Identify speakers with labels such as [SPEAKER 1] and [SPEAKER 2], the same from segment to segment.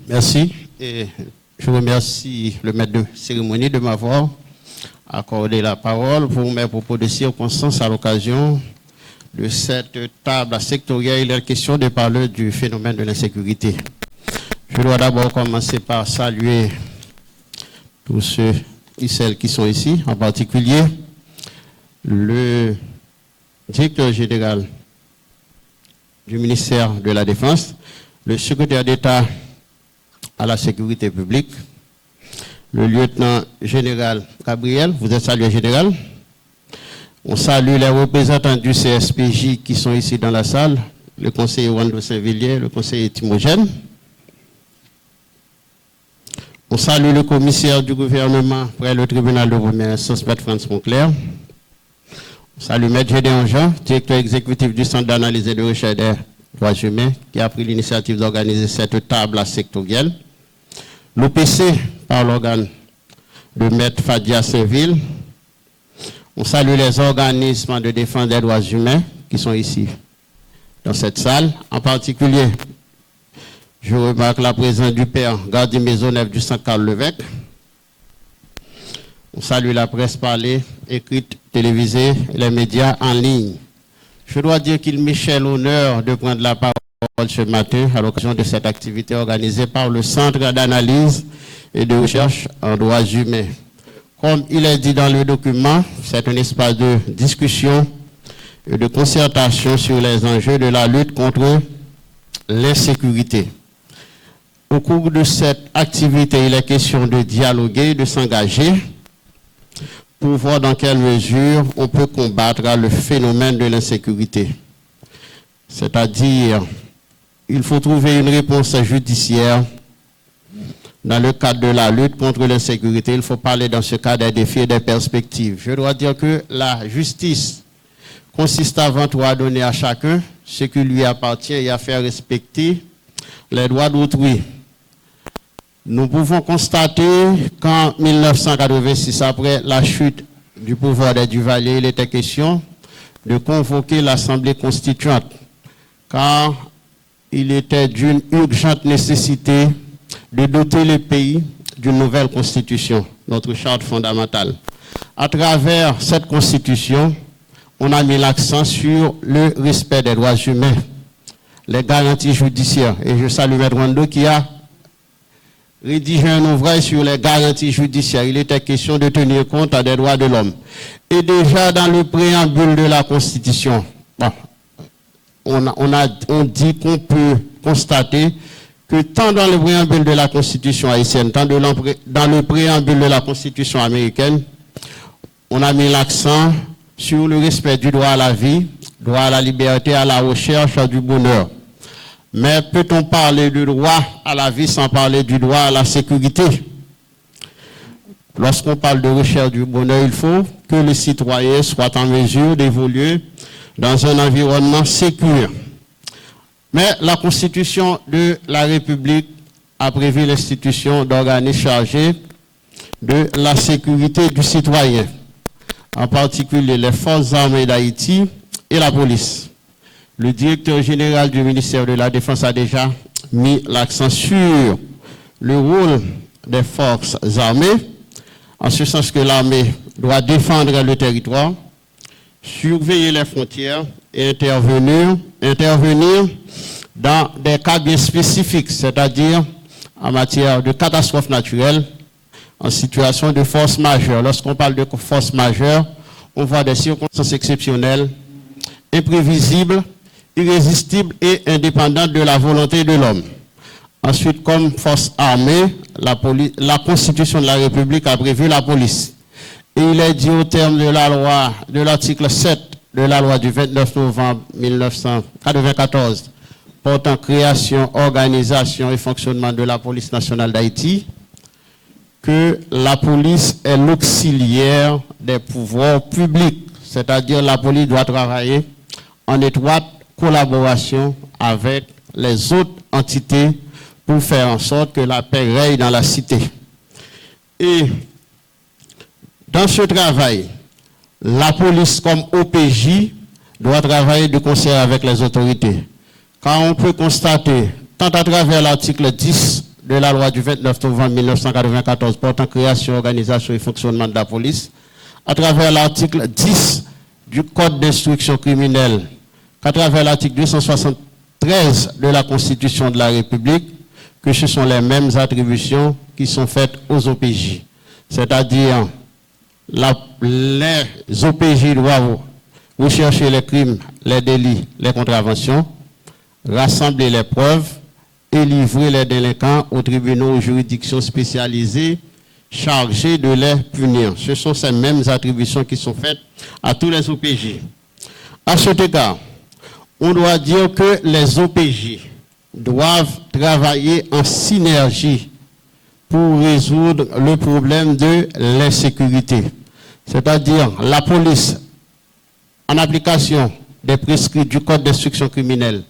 [SPEAKER 1] Merci. Et je remercie le maître de cérémonie de m'avoir accordé la parole pour mes propos de circonstance à l'occasion de cette table sectorielle. Il est question de parler du phénomène de l'insécurité. Je dois d'abord commencer par saluer tous ceux et celles qui sont ici, en particulier le directeur général du ministère de la Défense, le secrétaire d'État à la sécurité publique, le lieutenant général Gabriel, vous êtes salué général. On salue les représentants du CSPJ qui sont ici dans la salle, le conseiller Wando Saint-Villiers, le conseiller Timogène. On salue le commissaire du gouvernement près le tribunal de première instance, Maître France Moncler. On salue Maître Gédéon Jean, directeur exécutif du Centre d'analyse et de recherche des droits humains, qui a pris l'initiative d'organiser cette table sectorielle. L'OPC, par l'organe de Maître Fadia Saint-Ville. On salue les organismes de défense des droits humains qui sont ici, dans cette salle. En particulier, je remarque la présence du père Gardi Maisonneuve du Saint-Carl-Levesque. On salue la presse parlée, écrite, télévisée et les médias en ligne. Je dois dire qu'il m'est cher l'honneur de prendre la parole ce matin à l'occasion de cette activité organisée par le Centre d'analyse et de recherche en droits humains. Comme il est dit dans le document, c'est un espace de discussion et de concertation sur les enjeux de la lutte contre l'insécurité. Au cours de cette activité, il est question de dialoguer, de s'engager pour voir dans quelle mesure on peut combattre le phénomène de l'insécurité. C'est-à-dire, il faut trouver une réponse judiciaire dans le cadre de la lutte contre l'insécurité. Il faut parler dans ce cas des défis et des perspectives. Je dois dire que la justice consiste avant tout à donner à chacun ce qui lui appartient et à faire respecter les droits d'autrui. Nous pouvons constater qu'en 1986, après la chute du pouvoir des Duvalier, il était question de convoquer l'Assemblée constituante, car il était d'une urgente nécessité de doter le pays d'une nouvelle constitution, notre charte fondamentale. À travers cette constitution, on a mis l'accent sur le respect des droits humains, les garanties judiciaires. Et je salue M. Wando qui a rédigé un ouvrage sur les garanties judiciaires. Il était question de tenir compte des droits de l'homme. Et déjà dans le préambule de la Constitution, bon, on dit qu'on peut constater que tant dans le préambule de la Constitution haïtienne, tant dans le préambule de la Constitution américaine, on a mis l'accent sur le respect du droit à la vie, droit à la liberté, à la recherche du bonheur. Mais peut-on parler du droit à la vie sans parler du droit à la sécurité? Lorsqu'on parle de recherche du bonheur, il faut que les citoyens soient en mesure d'évoluer dans un environnement sécure. Mais la Constitution de la République a prévu l'institution d'organismes chargés de la sécurité du citoyen, en particulier les forces armées d'Haïti et la police. Le directeur général du ministère de la Défense a déjà mis l'accent sur le rôle des forces armées, en ce sens que l'armée doit défendre le territoire, surveiller les frontières et intervenir dans des cas bien spécifiques, c'est-à-dire en matière de catastrophes naturelles, en situation de force majeure. Lorsqu'on parle de force majeure, on voit des circonstances exceptionnelles, imprévisibles, irrésistibles et indépendantes de la volonté de l'homme. Ensuite, comme force armée, la Constitution de la République a prévu la police. Et il est dit au terme de la loi, de l'article 7 de la loi du 29 novembre 1994, portant création, organisation et fonctionnement de la police nationale d'Haïti, que la police est l'auxiliaire des pouvoirs publics, c'est-à-dire la police doit travailler en étroite collaboration avec les autres entités pour faire en sorte que la paix règne dans la cité. Et dans ce travail, la police comme OPJ doit travailler de concert avec les autorités. Car on peut constater, tant à travers l'article 10 de la loi du 29 novembre 1994 portant création, organisation et fonctionnement de la police, à travers l'article 10 du Code d'instruction criminelle, qu'à travers l'article 273 de la Constitution de la République, que ce sont les mêmes attributions qui sont faites aux OPJ. C'est-à-dire, les OPJ doivent rechercher les crimes, les délits, les contraventions, rassembler les preuves et livrer les délinquants aux tribunaux ou juridictions spécialisées chargées de les punir. Ce sont ces mêmes attributions qui sont faites à tous les OPJ. À cet égard, on doit dire que les OPJ doivent travailler en synergie pour résoudre le problème de l'insécurité. C'est-à-dire la police, en application des prescrits du Code d'instruction criminelle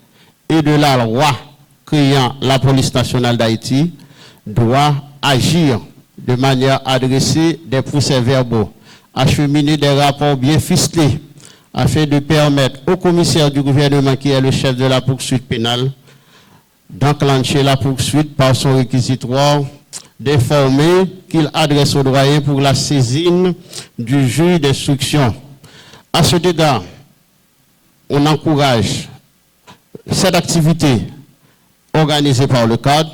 [SPEAKER 1] et de la loi créant la police nationale d'Haïti, doit agir de manière à adresser des procès-verbaux, acheminer des rapports bien ficelés, afin de permettre au commissaire du gouvernement, qui est le chef de la poursuite pénale, d'enclencher la poursuite par son réquisitoire, d'informer qu'il adresse au doyen pour la saisine du juge d'instruction. À cet égard, on encourage cette activité organisée par le cadre.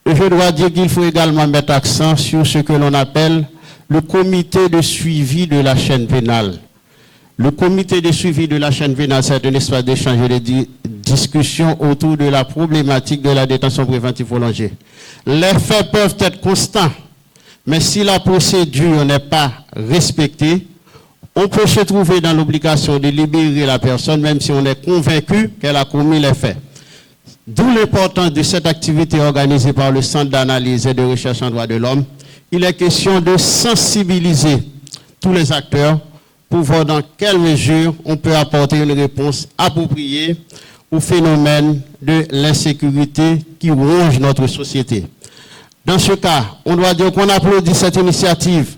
[SPEAKER 1] Et je dois dire qu'il faut également mettre accent sur ce que l'on appelle le comité de suivi de la chaîne pénale. Le comité de suivi de la chaîne pénale, c'est un espace d'échange et de discussion autour de la problématique de la détention préventive prolongée. Les faits peuvent être constants, mais si la procédure n'est pas respectée, on peut se trouver dans l'obligation de libérer la personne, même si on est convaincu qu'elle a commis les faits. D'où l'importance de cette activité organisée par le Centre d'analyse et de recherche en droits de l'homme. Il est question de sensibiliser tous les acteurs pour voir dans quelle mesure on peut apporter une réponse appropriée au phénomène de l'insécurité qui ronge notre société. Dans ce cas, on doit dire qu'on applaudit cette initiative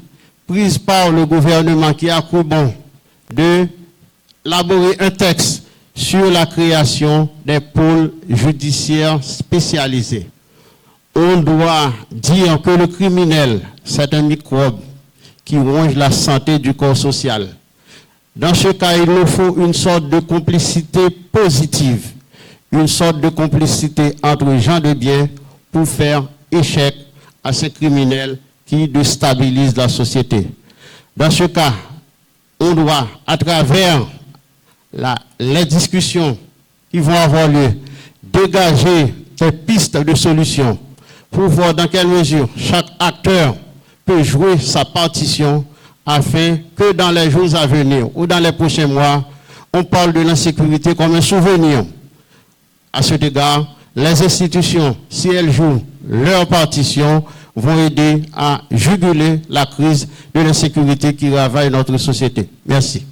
[SPEAKER 1] prise par le gouvernement qui a cru bon d'élaborer un texte sur la création des pôles judiciaires spécialisés. On doit dire que le criminel, c'est un microbe qui ronge la santé du corps social. Dans ce cas, il nous faut une sorte de complicité positive, une sorte de complicité entre gens de bien pour faire échec à ces criminels qui déstabilisent la société. Dans ce cas, on doit, à travers les discussions qui vont avoir lieu, dégager des pistes de solutions pour voir dans quelle mesure chaque acteur peut jouer sa partition afin que dans les jours à venir ou dans les prochains mois, on parle de l'insécurité comme un souvenir. À cet égard, les institutions, si elles jouent leur partition, vont aider à juguler la crise de l'insécurité qui ravage notre société. Merci.